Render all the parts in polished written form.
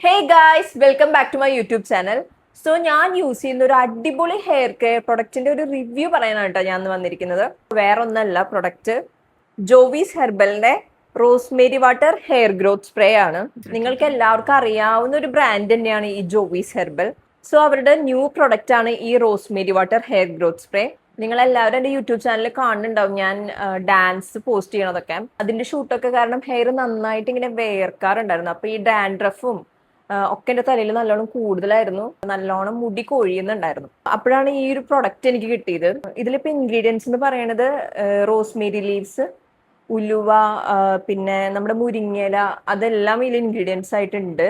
Hey guys welcome back to my YouTube channel. So ഞാൻ use ചെയ്യുന്ന ഒരു അടിപൊളി ഹെയർ കെയർ പ്രൊഡക്റ്റിന്റെ ഒരു റിവ്യൂ പറയാനാണ് കേട്ടോ ഞാൻ വന്നിരിക്കുന്നത്. വേറെ ഒന്നല്ല, പ്രൊഡക്റ്റ് ജോവീസ് ഹെർബലിന്റെ rosemary water hair growth spray ആണ്. നിങ്ങൾക്ക് എല്ലാവർക്കും അറിയാവുന്ന ഒരു ബ്രാൻഡ് തന്നെയാണ് ഈ ജോവീസ് ഹെർബൽ. സോ അവരുടെ ന്യൂ പ്രൊഡക്റ്റ് ആണ് ഈ rosemary water hair growth spray. നിങ്ങൾ എല്ലാവരും എൻ്റെ യൂട്യൂബ് ചാനലിൽ കാണുന്നുണ്ടാവും ഞാൻ ഡാൻസ് പോസ്റ്റ് ചെയ്യണതൊക്കെ. അതിന്റെ ഷൂട്ടൊക്കെ കാരണം ഹെയർ നന്നായിട്ട് ഇങ്ങനെ വേർക്കാറുണ്ടായിരുന്നു. അപ്പൊ ഈ ഡാൻഡ്രഫും ഒക്കെ എൻ്റെ തലയിൽ നല്ലോണം കൂടുതലായിരുന്നു, നല്ലോണം മുടി കൊഴിയുന്നുണ്ടായിരുന്നു. അപ്പോഴാണ് ഈ ഒരു പ്രൊഡക്റ്റ് എനിക്ക് കിട്ടിയത്. ഇതിലിപ്പോൾ ഇൻഗ്രീഡിയൻസ് എന്ന് പറയുന്നത് റോസ്മേരി ലീവ്സ്, ഉലുവ, പിന്നെ നമ്മുടെ മുരിങ്ങയില, അതെല്ലാം ഇതിൽ ഇൻഗ്രീഡിയൻസ് ആയിട്ടുണ്ട്.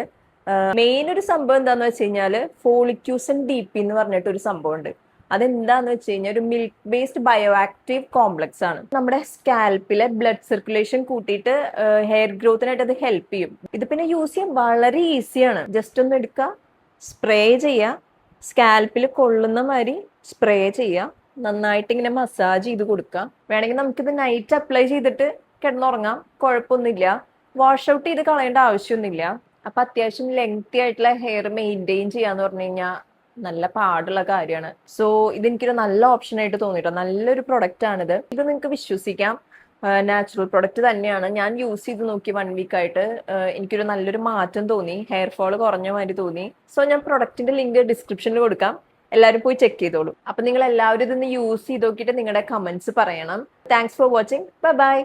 മെയിൻ ഒരു സംഭവം എന്താന്ന് വെച്ച് കഴിഞ്ഞാല് ഫോളിക്യൂസൻ DP എന്ന് പറഞ്ഞിട്ട് ഒരു സംഭവം ഉണ്ട്. അതെന്താന്ന് വെച്ച് കഴിഞ്ഞാൽ ഒരു milk based bio active complex ആണ്. നമ്മുടെ സ്കാൽപ്പിലെ ബ്ലഡ് സർക്കുലേഷൻ കൂട്ടിയിട്ട് ഹെയർ ഗ്രോത്തിനായിട്ട് അത് ഹെൽപ്പ് ചെയ്യും. ഇത് പിന്നെ യൂസ് ചെയ്യാൻ വളരെ ഈസിയാണ്. ജസ്റ്റ് ഒന്ന് എടുക്കുക, സ്പ്രേ ചെയ്യുക, സ്കാൽപ്പിൽ കൊള്ളുന്ന മാതിരി സ്പ്രേ ചെയ്യുക, നന്നായിട്ട് ഇങ്ങനെ മസാജ് ചെയ്ത് കൊടുക്കുക. വേണമെങ്കിൽ നമുക്കിത് നൈറ്റ് അപ്ലൈ ചെയ്തിട്ട് കിടന്നുറങ്ങാം, കുഴപ്പമൊന്നുമില്ല. വാഷ് ഔട്ട് ചെയ്ത് കളയേണ്ട ആവശ്യമൊന്നുമില്ല. അപ്പൊ അത്യാവശ്യം ലെങ്തി ആയിട്ടുള്ള ഹെയർ മെയിൻറ്റെയിൻ ചെയ്യാന്ന് പറഞ്ഞു കഴിഞ്ഞാൽ നല്ല പാടുള്ള കാര്യമാണ്. സോ ഇതെനിക്കൊരു നല്ല ഓപ്ഷൻ ആയിട്ട് തോന്നിട്ടോ. നല്ലൊരു പ്രൊഡക്റ്റ് ആണിത്. ഇത് നിങ്ങൾക്ക് വിശ്വസിക്കാം, നാച്ചുറൽ പ്രൊഡക്റ്റ് തന്നെയാണ്. ഞാൻ യൂസ് ചെയ്ത് നോക്കി 1 വീക്ക് ആയിട്ട്. എനിക്കൊരു നല്ലൊരു മാറ്റം തോന്നി, ഹെയർ ഫോൾ കുറഞ്ഞ മാതിരി തോന്നി. സോ ഞാൻ പ്രൊഡക്റ്റിന്റെ ലിങ്ക് ഡിസ്ക്രിപ്ഷനിൽ കൊടുക്കാം, എല്ലാവരും പോയി ചെക്ക് ചെയ്തോളൂ. അപ്പൊ നിങ്ങൾ എല്ലാവരും ഇതൊന്ന് യൂസ് ചെയ്ത് നോക്കിയിട്ട് നിങ്ങളുടെ കമന്റ്സ് പറയണം. Thanks for watching. Bye bye.